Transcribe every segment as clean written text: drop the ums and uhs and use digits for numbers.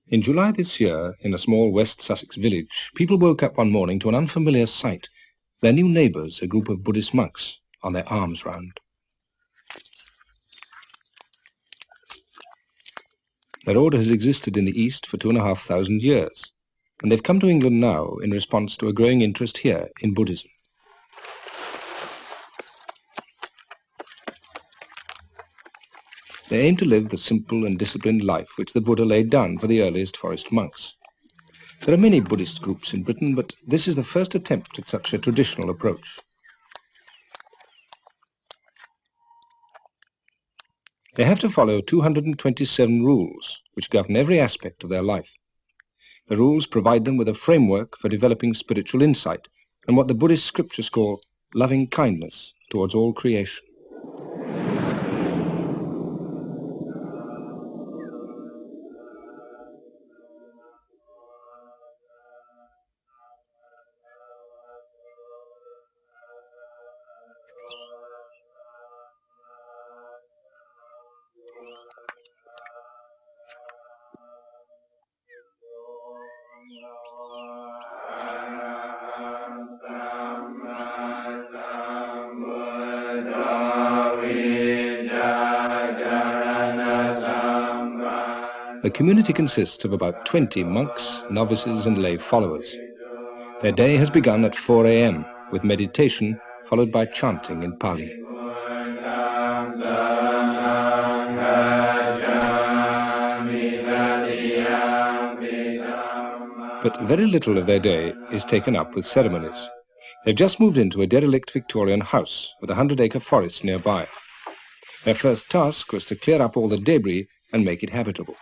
In July this year, in a small West Sussex village, people woke up one morning to an unfamiliar sight. Their new neighbours, a group of Buddhist monks, on their arms round. Their order has existed in the East for 2,500 years, and they've come to England now in response to a growing interest here in Buddhism. They aim to live the simple and disciplined life which the Buddha laid down for the earliest forest monks. There are many Buddhist groups in Britain, but this is the first attempt at such a traditional approach. They have to follow 227 rules which govern every aspect of their life. The rules provide them with a framework for developing spiritual insight and what the Buddhist scriptures call loving kindness towards all creation. The community consists of about 20 monks, novices and lay followers. Their day has begun at 4 a.m. with meditation followed by chanting in Pali. But very little of their day is taken up with ceremonies. They've just moved into a derelict Victorian house with a 100-acre forest nearby. Their first task was to clear up all the debris and make it habitable.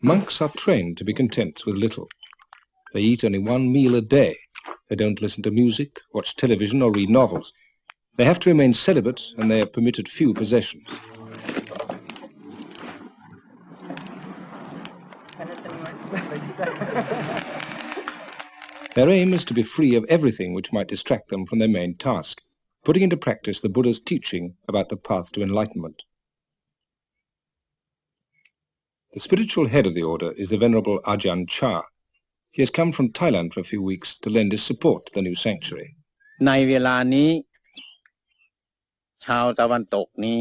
Monks are trained to be content with little. They eat only one meal a day. They don't listen to music, watch television or read novels. They have to remain celibate and they are permitted few possessions. Their aim is to be free of everything which might distract them from their main task, putting into practice the Buddha's teaching about the path to enlightenment. The spiritual head of the order is the Venerable Ajahn Chah. He has come from Thailand for a few weeks to lend his support to the new sanctuary. ในเวลานี้ชาวตะวันตกนี้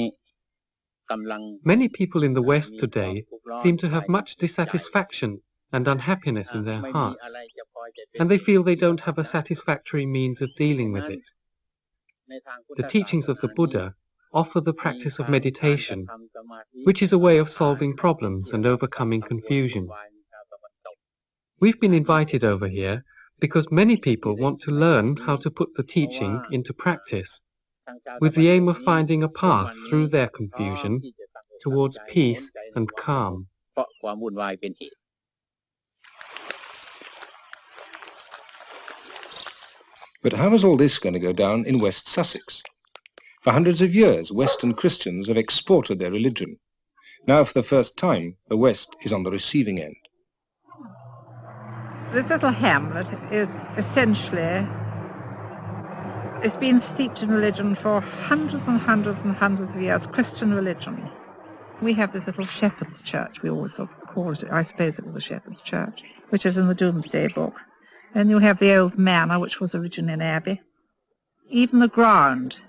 Many people in the West today seem to have much dissatisfaction and unhappiness in their hearts, and they feel they don't have a satisfactory means of dealing with it. The teachings of the Buddha offer the practice of meditation, which is a way of solving problems and overcoming confusion. We've been invited over here because many people want to learn how to put the teaching into practice, with the aim of finding a path through their confusion towards peace and calm. But how is all this going to go down in West Sussex? For hundreds of years, Western Christians have exported their religion. Now, for the first time, the West is on the receiving end. This little hamlet is essentially, it's been steeped in religion for hundreds and hundreds and hundreds of years, Christian religion. We have this little shepherd's church, we always sort of call it, I suppose it was a shepherd's church, which is in the Doomsday Book. And you have the old manor, which was originally an abbey. Even the ground,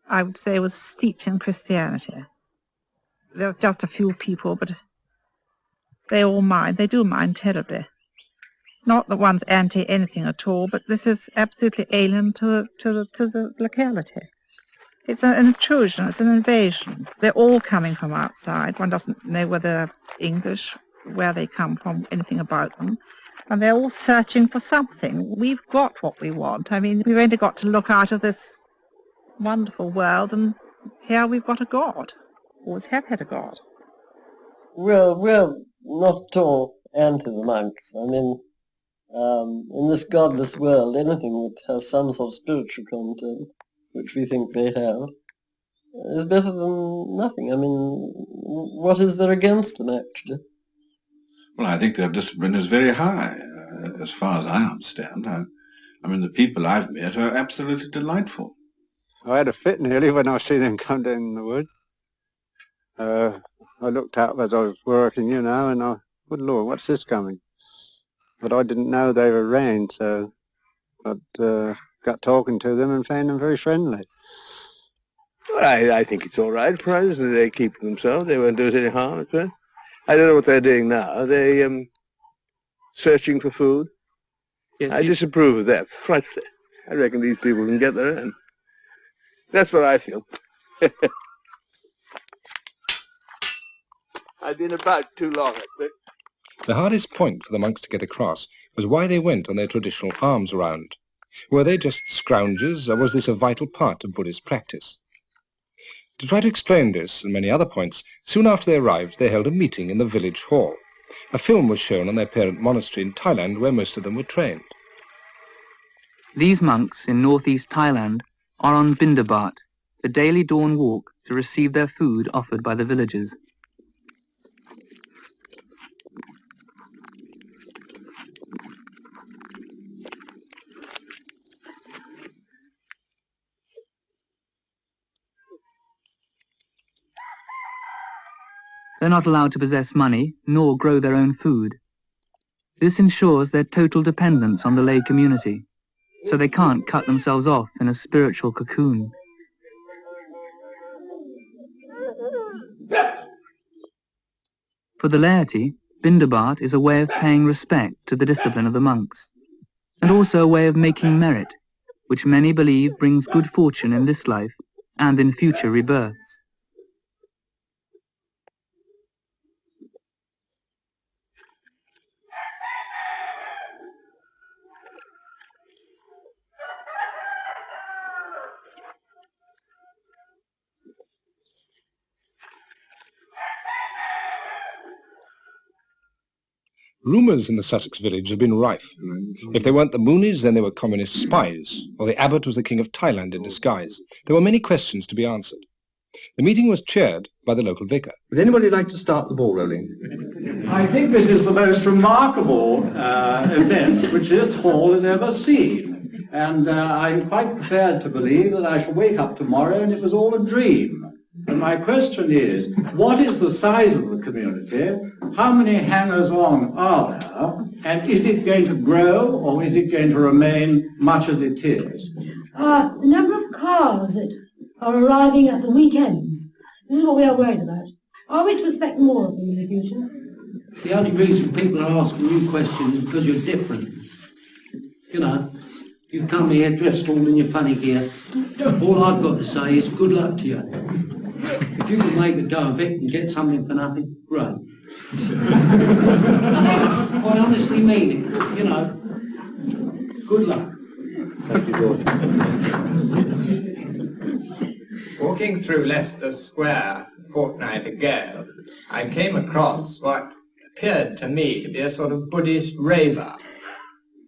I would say, was steeped in Christianity. There are just a few people, but they all mind. They do mind terribly. Not that one's anti-anything at all, but this is absolutely alien to the locality. It's an intrusion, it's an invasion. They're all coming from outside. One doesn't know whether they're English, where they come from, anything about them. And they're all searching for something. We've got what we want. I mean, we've only got to look out of this wonderful world, and here we've got a God. Always have had a God. Well, we're not at all anti the monks. I mean, in this godless world, anything that has some sort of spiritual content, which we think they have, is better than nothing. I mean, what is there against them, actually? Well, I think their discipline is very high, as far as I understand. I mean, the people I've met are absolutely delightful. I had a fit nearly when I see them come down in the wood. I looked up as I was working, you know, and I, good Lord, what's this coming? But I didn't know they were around, so I got talking to them and found them very friendly. Well, I think it's all right for us. They keep themselves. They won't do us any harm. I don't know what they're doing now. Are they searching for food? Yes, I disapprove of that frightfully. I reckon these people can get their own. That's what I feel. I've been about too long, I think. The hardest point for the monks to get across was why they went on their traditional alms round. Were they just scroungers, or was this a vital part of Buddhist practice? To try to explain this and many other points, soon after they arrived, they held a meeting in the village hall. A film was shown on their parent monastery in Thailand, where most of them were trained. These monks in northeast Thailand are on Bindabat, the daily dawn walk to receive their food offered by the villagers. They're not allowed to possess money, nor grow their own food. This ensures their total dependence on the lay community, so they can't cut themselves off in a spiritual cocoon. For the laity, Bindabat is a way of paying respect to the discipline of the monks, and also a way of making merit, which many believe brings good fortune in this life and in future rebirths. Rumours in the Sussex village had been rife. If they weren't the Moonies, then they were communist spies, or the abbot was the king of Thailand in disguise. There were many questions to be answered. The meeting was chaired by the local vicar. Would anybody like to start the ball rolling? I think this is the most remarkable event which this hall has ever seen. And I'm quite prepared to believe that I shall wake up tomorrow and it was all a dream. And my question is, what is the size of the community? How many hangers-on are there? And is it going to grow, or is it going to remain much as it is? The number of cars that are arriving at the weekends. This is what we are worried about. Are we to expect more of them in the future? The only reason people are asking you questions is because you're different. You know, you come here dressed all in your funny gear. All I've got to say is good luck to you. If you can make a go of it and get something for nothing, great. I honestly mean it, you know. Good luck. Thank you, George. Walking through Leicester Square a fortnight ago, I came across what appeared to me to be a sort of Buddhist raver.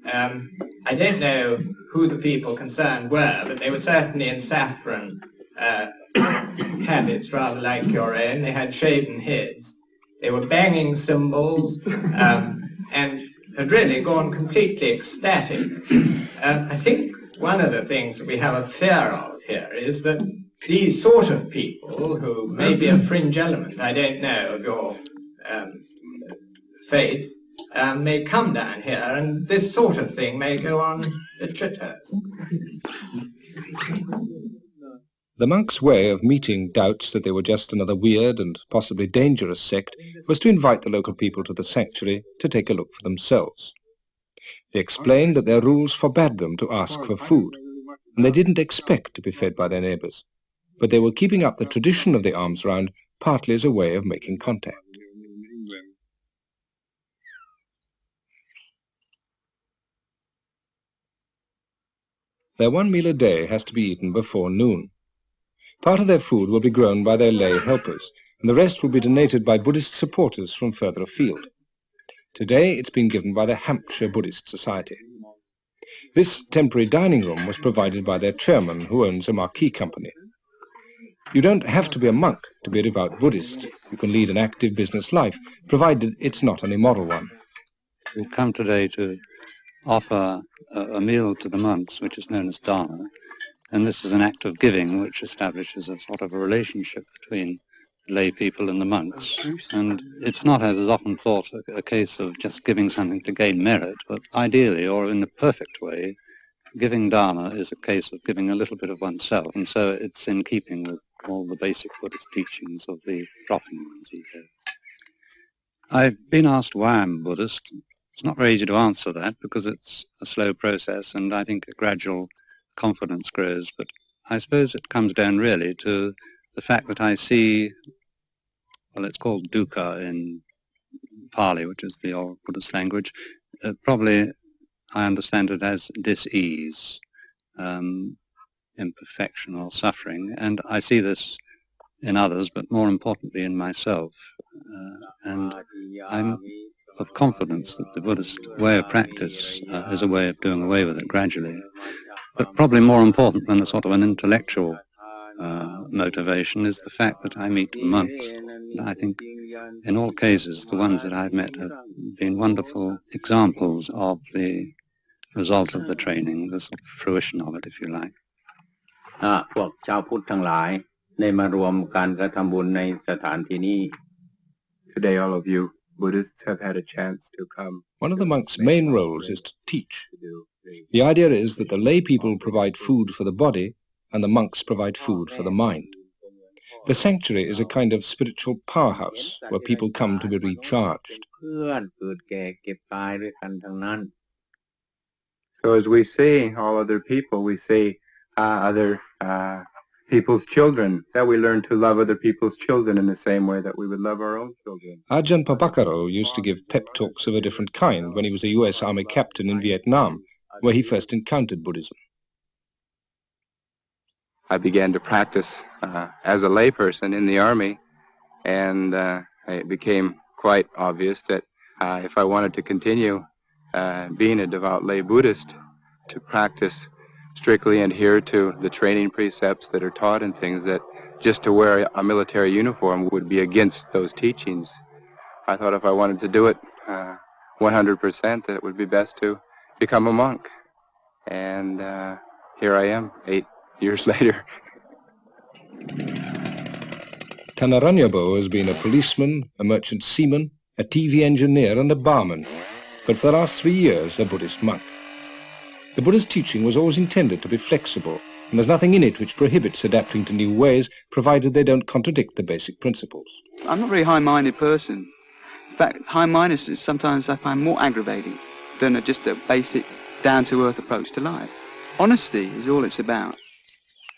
I don't know who the people concerned were, but they were certainly in saffron habits rather like your own. They had shaven heads. They were banging cymbals and had really gone completely ecstatic. I think one of the things that we have a fear of here is that these sort of people, who may be a fringe element, I don't know, of your faith, may come down here and this sort of thing may go on at Chitters. The monks' way of meeting doubts that they were just another weird and possibly dangerous sect was to invite the local people to the sanctuary to take a look for themselves. They explained that their rules forbade them to ask for food, and they didn't expect to be fed by their neighbours, but they were keeping up the tradition of the alms round partly as a way of making contact. Their one meal a day has to be eaten before noon. Part of their food will be grown by their lay helpers, and the rest will be donated by Buddhist supporters from further afield. Today it's been given by the Hampshire Buddhist Society. This temporary dining room was provided by their chairman, who owns a marquee company. You don't have to be a monk to be a devout Buddhist. You can lead an active business life, provided it's not an immoral one. We've come today to offer a meal to the monks, which is known as dana, and this is an act of giving which establishes a sort of a relationship between lay people and the monks. And it's not, as is often thought, a case of just giving something to gain merit, but ideally, or in the perfect way, giving dana is a case of giving a little bit of oneself, and so it's in keeping with all the basic Buddhist teachings of the dropping ones he gave. I've been asked why I'm Buddhist. It's not very easy to answer that because it's a slow process, and I think a gradual confidence grows, but I suppose it comes down really to the fact that I see, well, it's called dukkha in Pali, which is the old Buddhist language. Probably I understand it as dis-ease, imperfection or suffering, and I see this in others, but more importantly in myself. And I'm of confidence that the Buddhist way of practice is a way of doing away with it gradually. But probably more important than a sort of an intellectual motivation is the fact that I meet monks. I think in all cases the ones that I've met have been wonderful examples of the result of the training, the sort of fruition of it, if you like. พวกชาวพุทธทั้งหลายได้มารวมการกระทำบุญในสถานที่นี้ Today all of you Buddhists have had a chance to come. One of the monks' main roles is to teach. The idea is that the lay people provide food for the body and the monks provide food for the mind. The sanctuary is a kind of spiritual powerhouse where people come to be recharged. So as we see all other people, we see other people's children, that we learn to love other people's children in the same way that we would love our own children. Ajahn Papakaro used to give pep talks of a different kind when he was a US Army captain in Vietnam, where he first encountered Buddhism. I began to practice as a layperson in the Army, and it became quite obvious that if I wanted to continue being a devout lay Buddhist, to practice strictly adhere to the training precepts that are taught and things, that just to wear a military uniform would be against those teachings. I thought if I wanted to do it 100%, that it would be best to become a monk. And here I am, 8 years later. Tanaranyabo has been a policeman, a merchant seaman, a TV engineer and a barman, but for the last 3 years a Buddhist monk. The Buddha's teaching was always intended to be flexible, and there's nothing in it which prohibits adapting to new ways, provided they don't contradict the basic principles. I'm not a very high-minded person. In fact, high-mindedness sometimes I find more aggravating than just a basic, down-to-earth approach to life. Honesty is all it's about.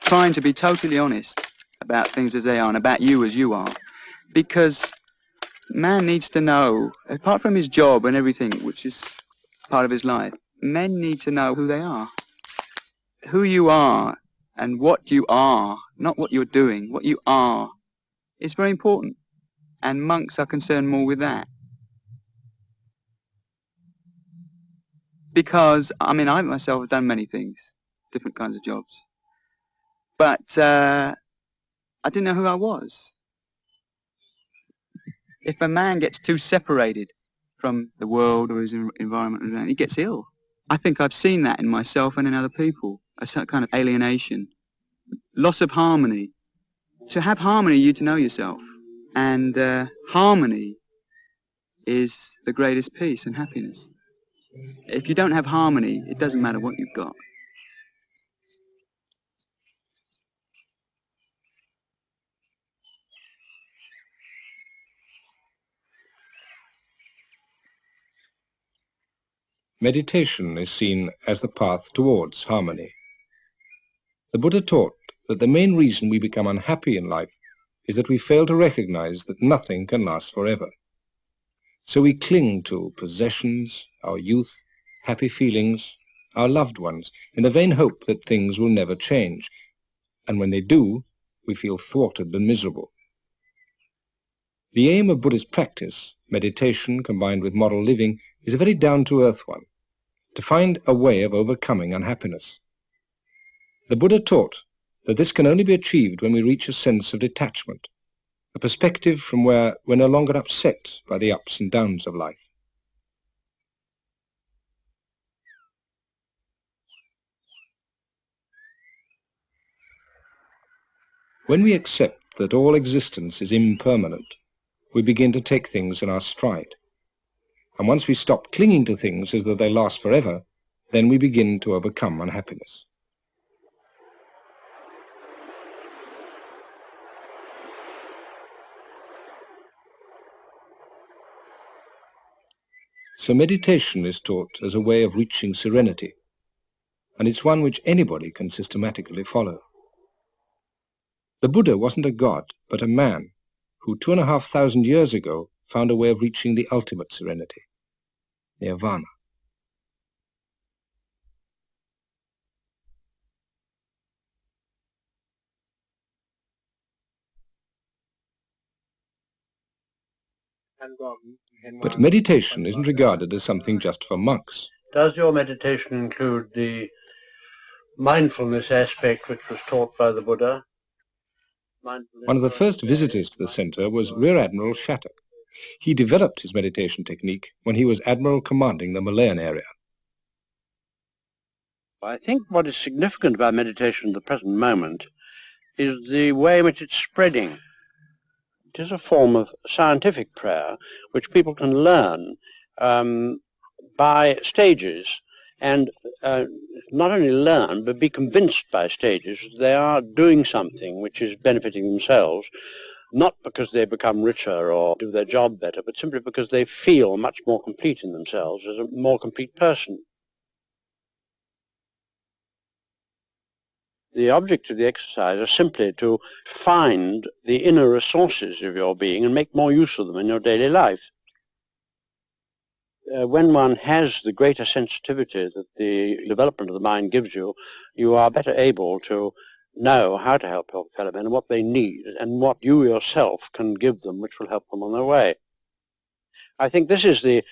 Trying to be totally honest about things as they are and about you as you are. Because man needs to know, apart from his job and everything, which is part of his life, men need to know who they are. Who you are and what you are, not what you're doing, what you are, is very important. And monks are concerned more with that. Because, I mean, I myself have done many things, different kinds of jobs. But I didn't know who I was. If a man gets too separated from the world or his environment, he gets ill. I think I've seen that in myself and in other people, a kind of alienation, loss of harmony. To have harmony, you need to know yourself. And harmony is the greatest peace and happiness. If you don't have harmony, it doesn't matter what you've got. Meditation is seen as the path towards harmony. The Buddha taught that the main reason we become unhappy in life is that we fail to recognize that nothing can last forever. So we cling to possessions, our youth, happy feelings, our loved ones, in the vain hope that things will never change. And when they do, we feel thwarted and miserable. The aim of Buddhist practice, meditation combined with moral living, is a very down-to-earth one, to find a way of overcoming unhappiness. The Buddha taught that this can only be achieved when we reach a sense of detachment, a perspective from where we're no longer upset by the ups and downs of life. When we accept that all existence is impermanent, we begin to take things in our stride. And once we stop clinging to things as though they last forever, then we begin to overcome unhappiness. So meditation is taught as a way of reaching serenity, and it's one which anybody can systematically follow. The Buddha wasn't a god, but a man who 2,500 years ago found a way of reaching the ultimate serenity, nirvana. But meditation isn't regarded as something just for monks. Does your meditation include the mindfulness aspect which was taught by the Buddha? One of the first visitors to the center was Rear Admiral Shattuck. He developed his meditation technique when he was Admiral commanding the Malayan area. I think what is significant about meditation at the present moment is the way in which it's spreading. It is a form of scientific prayer which people can learn by stages, and not only learn, but be convinced by stages that they are doing something which is benefiting themselves, not because they become richer or do their job better, but simply because they feel much more complete in themselves as a more complete person. The object of the exercise is simply to find the inner resources of your being and make more use of them in your daily life. When one has the greater sensitivity that the development of the mind gives you, you are better able to know how to help your fellow men and what they need and what you yourself can give them which will help them on their way. I think this is the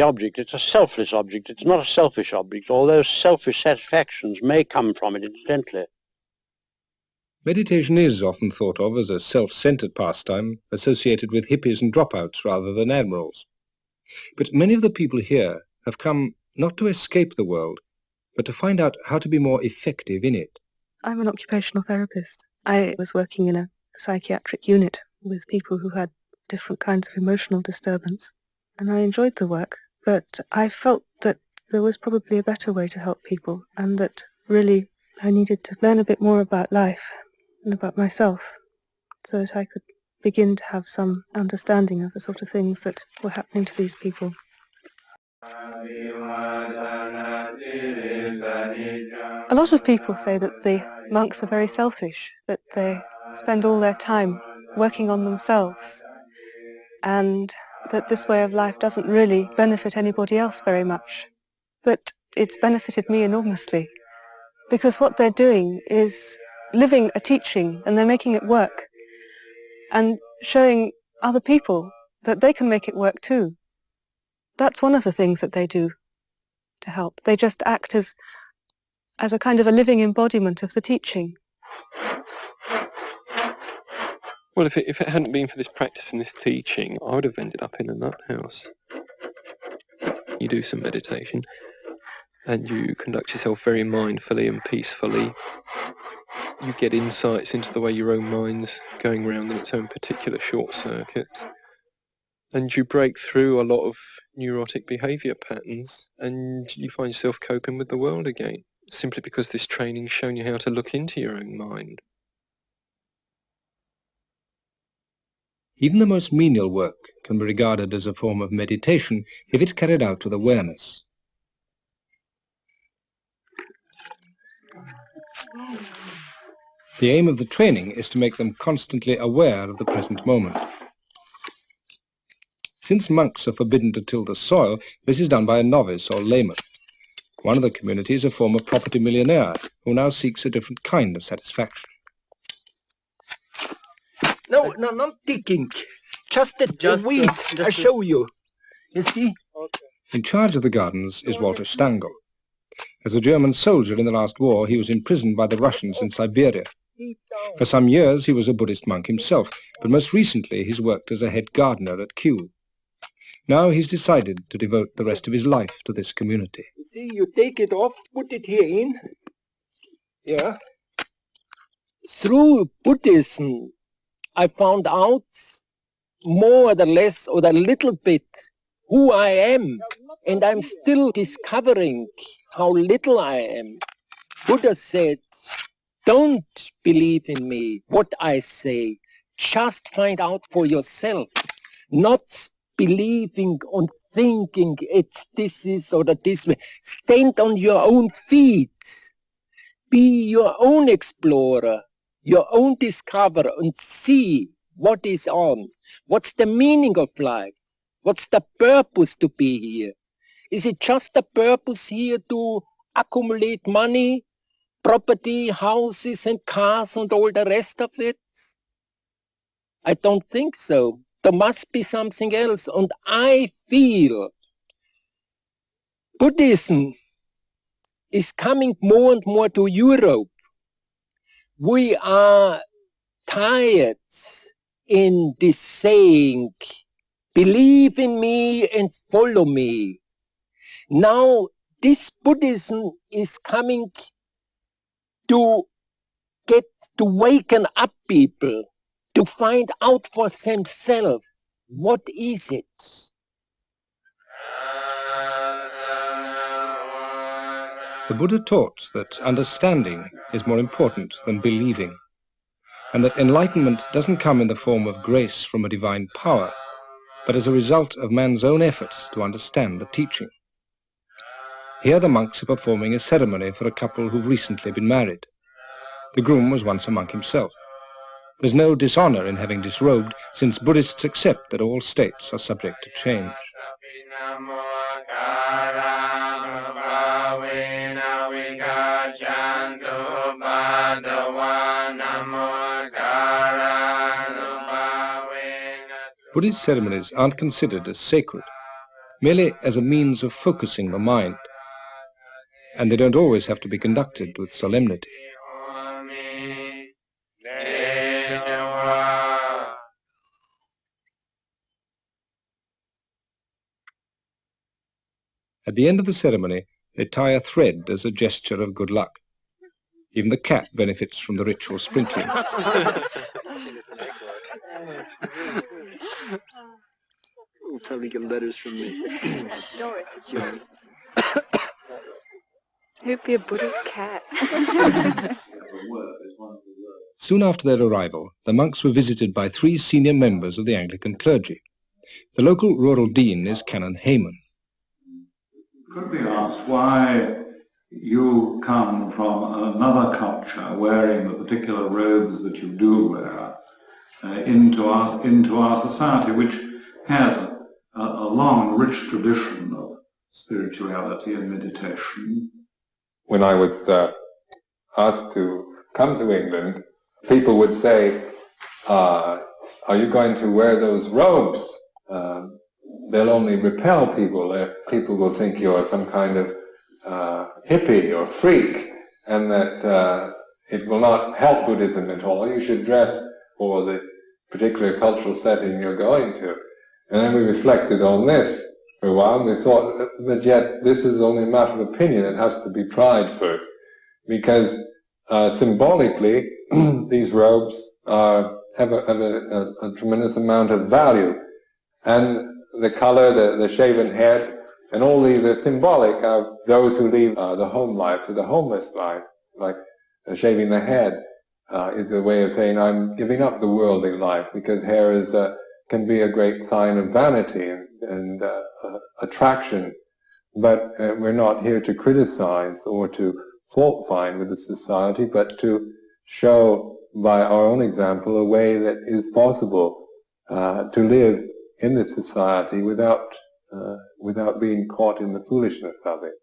object. It's a selfless object. It's not a selfish object, although selfish satisfactions may come from it incidentally. Meditation is often thought of as a self-centered pastime associated with hippies and dropouts rather than admirals. But many of the people here have come not to escape the world, but to find out how to be more effective in it. I'm an occupational therapist. I was working in a psychiatric unit with people who had different kinds of emotional disturbance, and I enjoyed the work, but I felt that there was probably a better way to help people, and that really I needed to learn a bit more about life and about myself so that I could begin to have some understanding of the sort of things that were happening to these people. A lot of people say that the monks are very selfish, that they spend all their time working on themselves, and that this way of life doesn't really benefit anybody else very much. But it's benefited me enormously, because what they're doing is living a teaching, and they're making it work, and showing other people that they can make it work too. That's one of the things that they do to help. They just act as a kind of a living embodiment of the teaching. Well, if it hadn't been for this practice and this teaching, I would have ended up in a nut house. You do some meditation, and you conduct yourself very mindfully and peacefully. You get insights into the way your own mind's going round in its own particular short circuits. And you break through a lot of neurotic behaviour patterns, and you find yourself coping with the world again, simply because this training's shown you how to look into your own mind. Even the most menial work can be regarded as a form of meditation if it's carried out with awareness. The aim of the training is to make them constantly aware of the present moment. Since monks are forbidden to till the soil, this is done by a novice or layman. One of the community is a former property millionaire who now seeks a different kind of satisfaction. No, not digging. Just the weed. I show you. You see? In charge of the gardens is Walter Stangl. As a German soldier in the last war, he was imprisoned by the Russians in Siberia. For some years he was a Buddhist monk himself, but most recently he's worked as a head gardener at Kew. Now he's decided to devote the rest of his life to this community. You see, you take it off, put it here in. Yeah. Through Buddhism, I found out more or less or a little bit who I am, and I'm still discovering how little I am. Buddha said, don't believe in me, what I say. Just find out for yourself, not believing and thinking it's this is or that this way. Stand on your own feet. Be your own explorer, your own discoverer, and see what is on. What's the meaning of life? What's the purpose to be here? Is it just the purpose here to accumulate money, property, houses and cars and all the rest of it? I don't think so. There must be something else. And I feel Buddhism is coming more and more to Europe. We are tired in this saying, believe in me and follow me. Now this Buddhism is coming to waken up people, to find out for themselves, what is it? The Buddha taught that understanding is more important than believing, and that enlightenment doesn't come in the form of grace from a divine power, but as a result of man's own efforts to understand the teaching. Here the monks are performing a ceremony for a couple who've recently been married. The groom was once a monk himself. There's no dishonor in having disrobed, since Buddhists accept that all states are subject to change. Buddhist ceremonies aren't considered as sacred, merely as a means of focusing the mind, and they don't always have to be conducted with solemnity. At the end of the ceremony, they tie a thread as a gesture of good luck. Even the cat benefits from the ritual sprinkling. You'll probably get letters from me. Doris. Who'd be a Buddhist cat? Soon after their arrival, the monks were visited by 3 senior members of the Anglican clergy. The local rural dean is Canon Hayman. Could be asked why you come from another culture wearing the particular robes that you do wear into our society, which has a long, rich tradition of spirituality and meditation. When I was asked to come to England, people would say, are you going to wear those robes? They'll only repel people. People will think you're some kind of hippie or freak, and that it will not help Buddhism at all. You should dress for the particular cultural setting you're going to. And then we reflected on this for a while, and we thought, but yet this is only a matter of opinion. It has to be tried first, because symbolically these robes have a tremendous amount of value, and the color, the shaven head, and all these are symbolic of those who leave the home life or the homeless life. Like shaving the head is a way of saying I'm giving up the worldly life, because hair is can be a great sign of vanity and attraction. But we're not here to criticize or to fault find with the society, but to show by our own example a way that is possible to live in this society without being caught in the foolishness of it.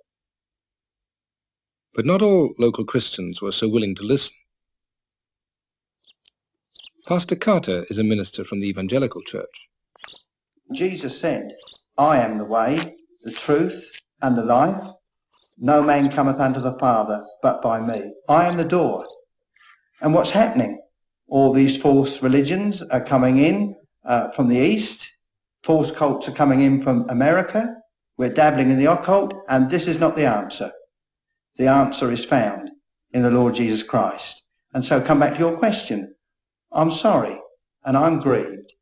But not all local Christians were so willing to listen. Pastor Carter is a minister from the Evangelical Church. Jesus said, I am the way, the truth, and the life. No man cometh unto the Father but by me. I am the door. And what's happening? All these false religions are coming in from the East. False cults are coming in from America. We're dabbling in the occult, and this is not the answer. The answer is found in the Lord Jesus Christ. And so come back to your question. I'm sorry, and I'm grieved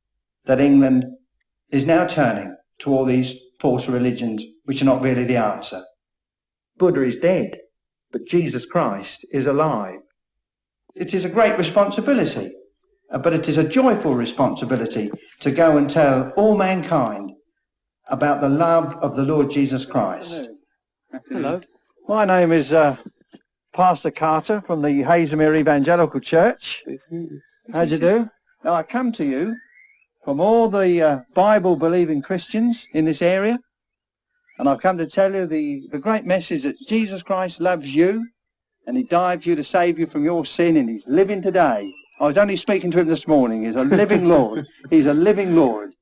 that England is now turning to all these false religions which are not really the answer. Buddha is dead, but Jesus Christ is alive. It is a great responsibility, but it is a joyful responsibility to go and tell all mankind about the love of the Lord Jesus Christ. Hello. My name is Pastor Carter from the Hazelmere Evangelical Church. How do you do? Now I come to you from all the Bible-believing Christians in this area, and I've come to tell you the great message that Jesus Christ loves you, and he died for you to save you from your sin, and he's living today. I was only speaking to him this morning. He's a living Lord. He's a living Lord.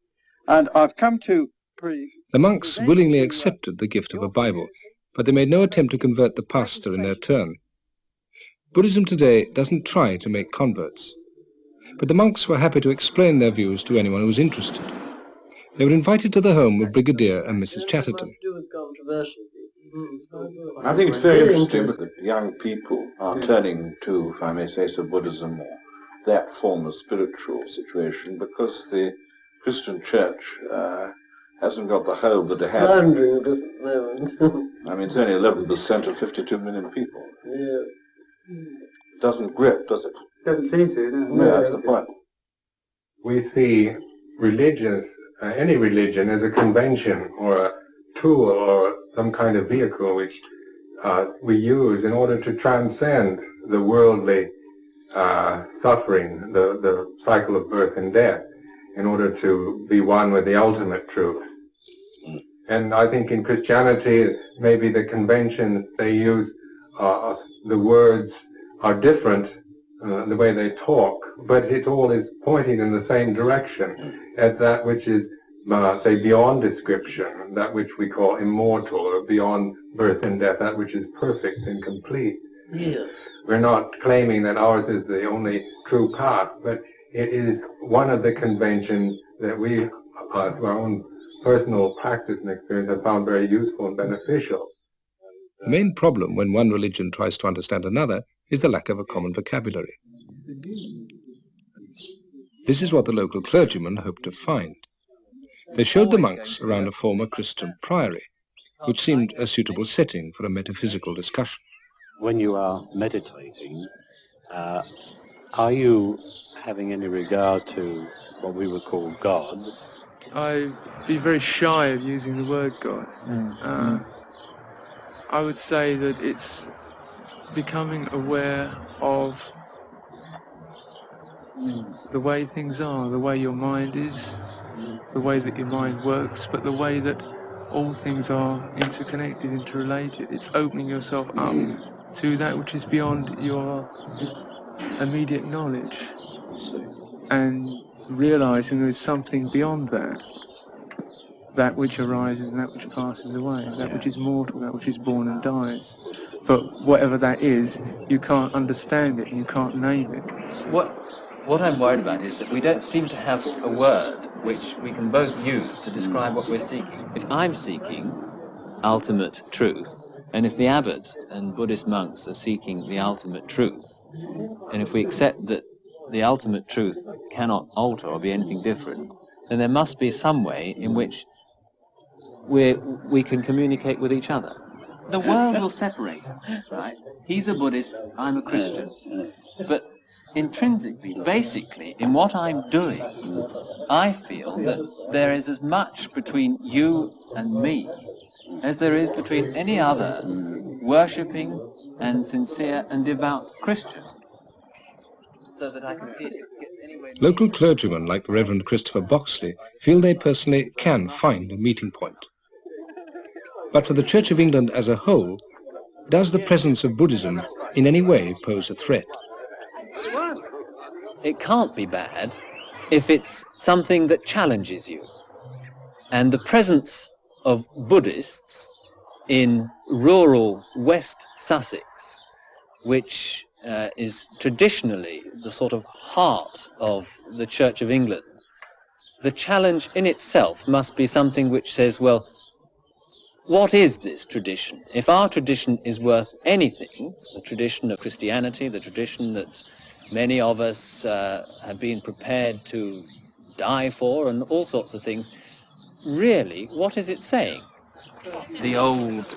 And I've come to... The monks willingly accepted the gift of a Bible, but they made no attempt to convert the pastor in their turn. Buddhism today doesn't try to make converts, but the monks were happy to explain their views to anyone who was interested. They were invited to the home of Brigadier and Mrs. Chatterton. I think it's very interesting that young people are turning to, if I may say so, Buddhism or that form of spiritual situation, because the Christian church hasn't got the hold that it had. I mean, it's only 11% of 52 million people. Yeah. It doesn't grip, does it? Doesn't seem to, no. No, that's the point. We see religions, any religion, as a convention or a tool or some kind of vehicle which we use in order to transcend the worldly suffering, the cycle of birth and death, in order to be one with the ultimate truth. And I think in Christianity, maybe the conventions they use, the words are different, the way they talk, but it all is pointing in the same direction, at that which is, say, beyond description, that which we call immortal, or beyond birth and death, that which is perfect and complete. Yes. We're not claiming that ours is the only true path, but it is one of the conventions that we, through our own personal practice and experience, have found very useful and beneficial. The main problem when one religion tries to understand another is the lack of a common vocabulary. This is what the local clergyman hoped to find. They showed the monks around a former Christian priory, which seemed a suitable setting for a metaphysical discussion. When you are meditating, are you having any regard to what we would call God? I'd be very shy of using the word God. I would say that it's becoming aware of the way things are, the way your mind is, the way that your mind works, but the way that all things are interconnected, interrelated. It's opening yourself up to that which is beyond your immediate knowledge and realizing there is something beyond that, that which arises and that which passes away, that which is mortal, that which is born and dies. But whatever that is, you can't understand it and you can't name it. What I'm worried about is that we don't seem to have a word which we can both use to describe what we're seeking. If I'm seeking ultimate truth, and if the abbot and Buddhist monks are seeking the ultimate truth, and if we accept that the ultimate truth cannot alter or be anything different, then there must be some way in which we can communicate with each other. The world will separate us, right? He's a Buddhist, I'm a Christian. But intrinsically, basically, in what I'm doing, I feel that there is as much between you and me as there is between any other worshipping and sincere and devout Christian. So that I can see it gets anywhere. Local clergymen like the Reverend Christopher Boxley feel they personally can find a meeting point. But for the Church of England as a whole, does the presence of Buddhism in any way pose a threat? It can't be bad if it's something that challenges you. And the presence of Buddhists in rural West Sussex, which is traditionally the sort of heart of the Church of England, the challenge in itself must be something which says, well, what is this tradition? If our tradition is worth anything, the tradition of Christianity, the tradition that many of us have been prepared to die for and all sorts of things, really, what is it saying? The old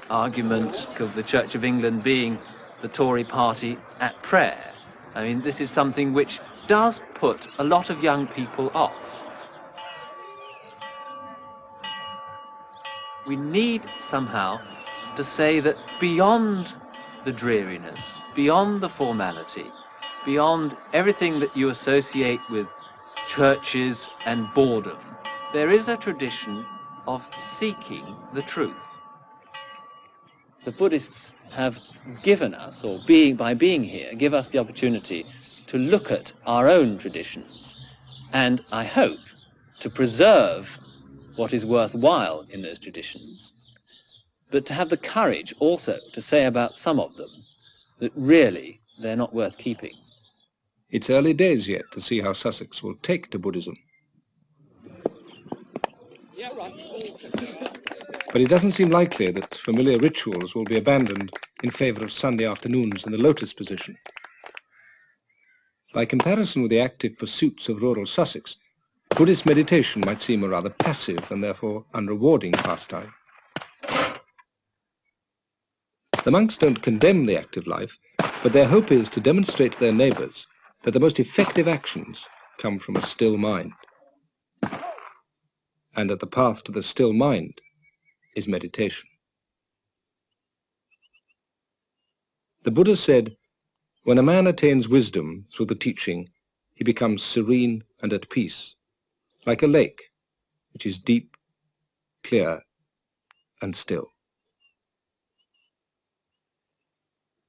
argument of the Church of England being the Tory party at prayer. I mean, this is something which does put a lot of young people off. We need somehow to say that beyond the dreariness, beyond the formality, beyond everything that you associate with churches and boredom, there is a tradition of seeking the truth. The Buddhists have given us, or by being here, give us the opportunity to look at our own traditions and, I hope, to preserve what is worthwhile in those traditions, but to have the courage also to say about some of them that really they're not worth keeping. It's early days yet to see how Sussex will take to Buddhism. But it doesn't seem likely that familiar rituals will be abandoned in favour of Sunday afternoons in the lotus position. By comparison with the active pursuits of rural Sussex, Buddhist meditation might seem a rather passive and therefore unrewarding pastime. The monks don't condemn the active life, but their hope is to demonstrate to their neighbours that the most effective actions come from a still mind, and that the path to the still mind is meditation. The Buddha said, when a man attains wisdom through the teaching, he becomes serene and at peace, like a lake, which is deep, clear, and still.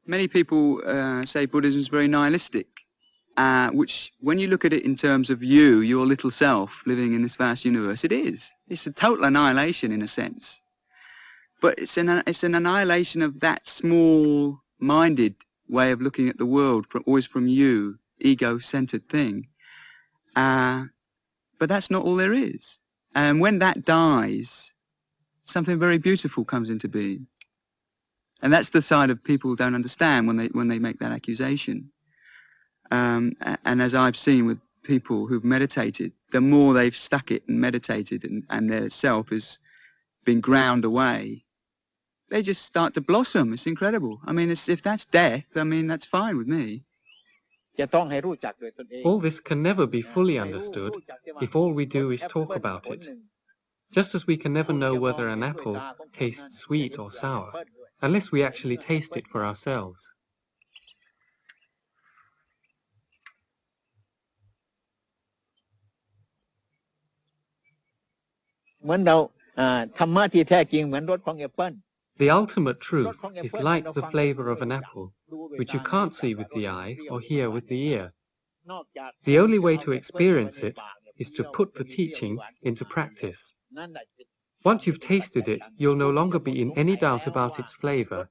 Many people say Buddhism is very nihilistic, which, when you look at it in terms of you, your little self, living in this vast universe, it is. It's a total annihilation in a sense. But it's an annihilation of that small-minded way of looking at the world, always from you, ego-centered thing. But that's not all there is. And when that dies, something very beautiful comes into being. And that's the side of people who don't understand when they make that accusation. And as I've seen with people who've meditated, the more they've stuck it and meditated and their self has been ground away, they just start to blossom. It's incredible. I mean, if that's death, I mean, that's fine with me. All this can never be fully understood if all we do is talk about it. Just as we can never know whether an apple tastes sweet or sour, unless we actually taste it for ourselves. The ultimate truth is like the flavor of an apple, which you can't see with the eye or hear with the ear. The only way to experience it is to put the teaching into practice. Once you've tasted it, you'll no longer be in any doubt about its flavor,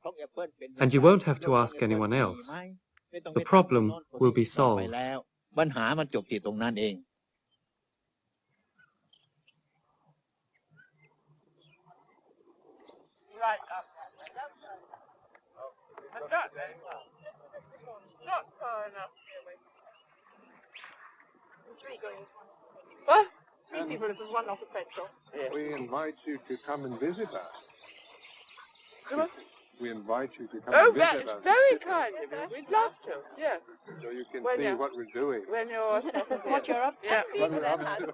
and you won't have to ask anyone else. The problem will be solved. What? 3 people, this is one off the petrol. We invite you to come and visit us. What? We invite you to come Oh, and visit that's us. very kind of you. We'd love to, yes. So you can When see you're- what we're doing. When you're... what you're up to. What we're up to.